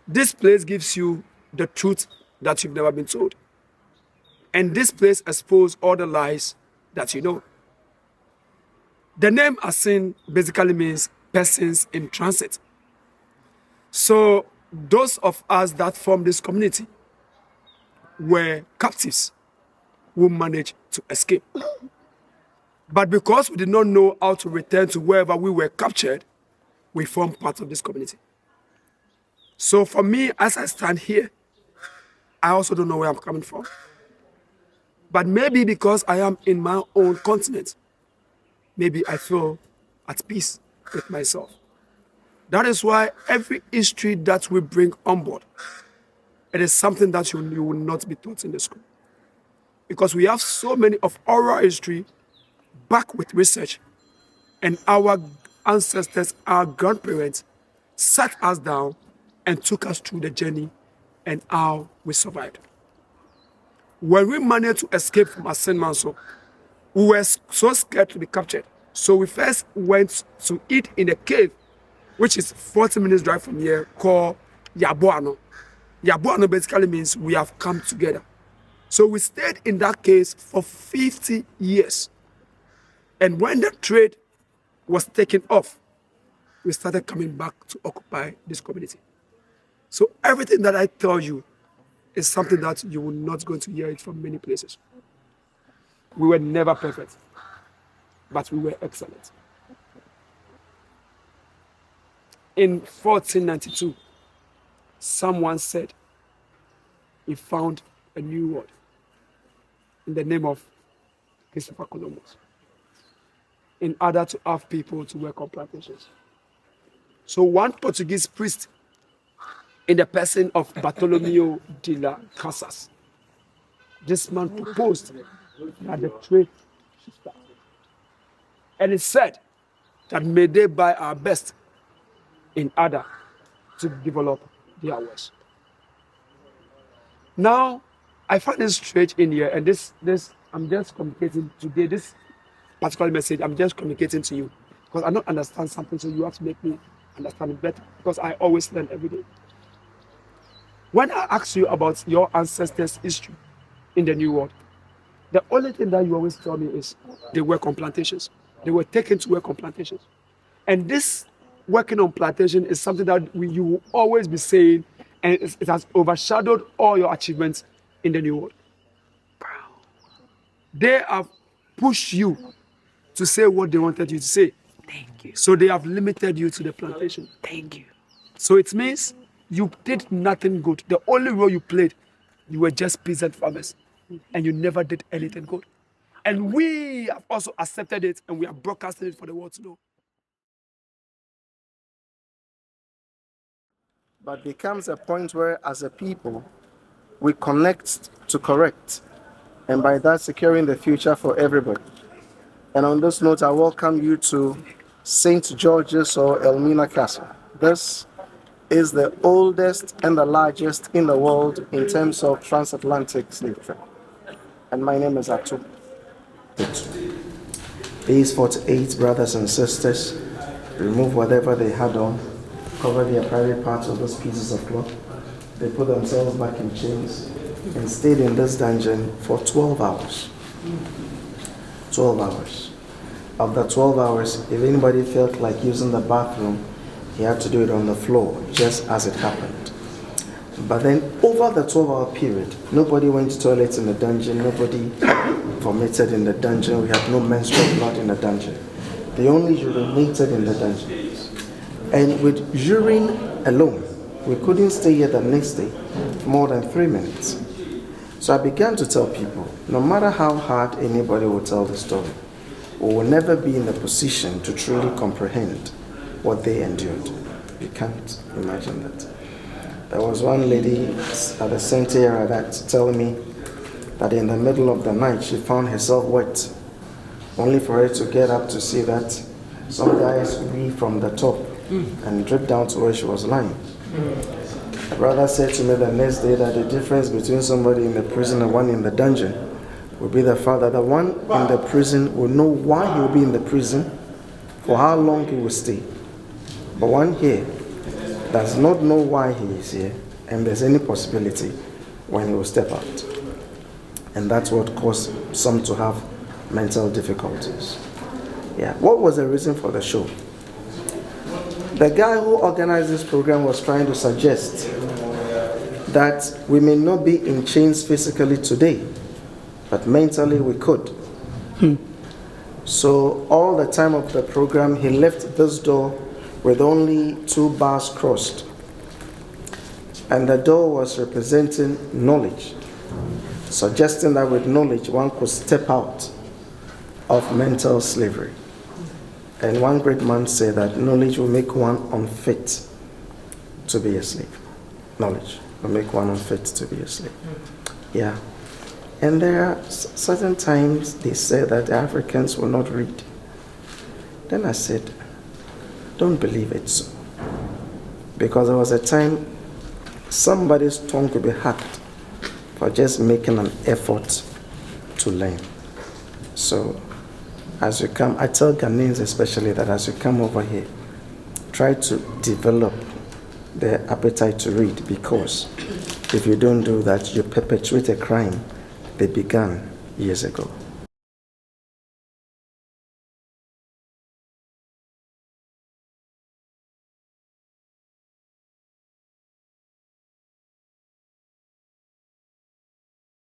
This place gives you the truth that you've never been told. And this place exposes all the lies that you know. The name Assin basically means persons in transit. So those of us that form this community were captives who managed to escape. But because we did not know how to return to wherever we were captured, we formed part of this community. So for me, as I stand here, I also don't know where I'm coming from. But maybe because I am in my own continent, maybe I feel at peace with myself. That is why every history that we bring on board, it is something that you will not be taught in the school. Because we have so many of oral history back with research, and our ancestors, our grandparents, sat us down and took us through the journey and how we survived. When we managed to escape from Assin Manso, we were so scared to be captured. So we first went to eat in a cave, which is 40 minutes drive from here, called Yabuano. Yabuano basically means we have come together. So we stayed in that cave for 50 years. And when the trade was taken off, we started coming back to occupy this community. So everything that I tell you is something that you will not going to hear it from many places. We were never perfect, but we were excellent. In 1492, someone said he found a new word in the name of Christopher Columbus in order to have people to work on plantations. So one Portuguese priest in the person of Bartolomeu de las Casas, this man proposed that the trade should start. And it said that may they buy our best in order to develop their wares. Now, I find this strange in here, and this I'm just communicating today, this particular message, I'm just communicating to you because I don't understand something, so you have to make me understand it better because I always learn every day. When I ask you about your ancestors' history in the New World, the only thing that you always tell me is they work on plantations. They were taken to work on plantations. And this working on plantation is something that you will always be saying, and it has overshadowed all your achievements in the New World. They have pushed you to say what they wanted you to say. Thank you. So they have limited you to the plantation. Thank you. So it means you did nothing good. The only role you played, you were just peasant farmers. And you never did anything good. And we have also accepted it and we are broadcasting it for the world to know. But there comes a point where, as a people, we connect to correct, and by that securing the future for everybody. And on this note, I welcome you to St. George's or Elmina Castle. This is the oldest and the largest in the world in terms of transatlantic slave trade. And my name is Atu. These 48 brothers and sisters removed whatever they had on, covered their private parts with those pieces of cloth. They put themselves back in chains and stayed in this dungeon for 12 hours. 12 hours. Of the 12 hours, if anybody felt like using the bathroom, he had to do it on the floor, just as it happened. But then over the 12-hour period, nobody went to toilets in the dungeon, nobody vomited in the dungeon, we had no menstrual blood in the dungeon. They only urinated in the dungeon. And with urine alone, we couldn't stay here the next day for more than 3 minutes. So I began to tell people, no matter how hard anybody will tell the story, we will never be in a position to truly comprehend what they endured. You can't imagine that. There was one lady at the center area that telling me that in the middle of the night she found herself wet, only for her to get up to see that some guys wee from the top and drip down to where she was lying. A brother said to me the next day that the difference between somebody in the prison and one in the dungeon would be the fact that the one in the prison will know why he will be in the prison, for how long he will stay. But one here does not know why he is here, and there's any possibility when he will step out. And that's what caused some to have mental difficulties. Yeah. What was the reason for the show? The guy who organized this program was trying to suggest that we may not be in chains physically today, but mentally we could. So all the time of the program, he left this door with only 2 bars crossed. And the door was representing knowledge, suggesting that with knowledge one could step out of mental slavery. And one great man said that knowledge will make one unfit to be a slave. Knowledge will make one unfit to be a slave. Yeah. And there are certain times they say that the Africans will not read. Then I said, don't believe it so. Because there was a time somebody's tongue could be hacked for just making an effort to learn. So as you come, I tell Ghanaians especially that as you come over here, try to develop the appetite to read, because if you don't do that, you perpetuate a crime that began years ago.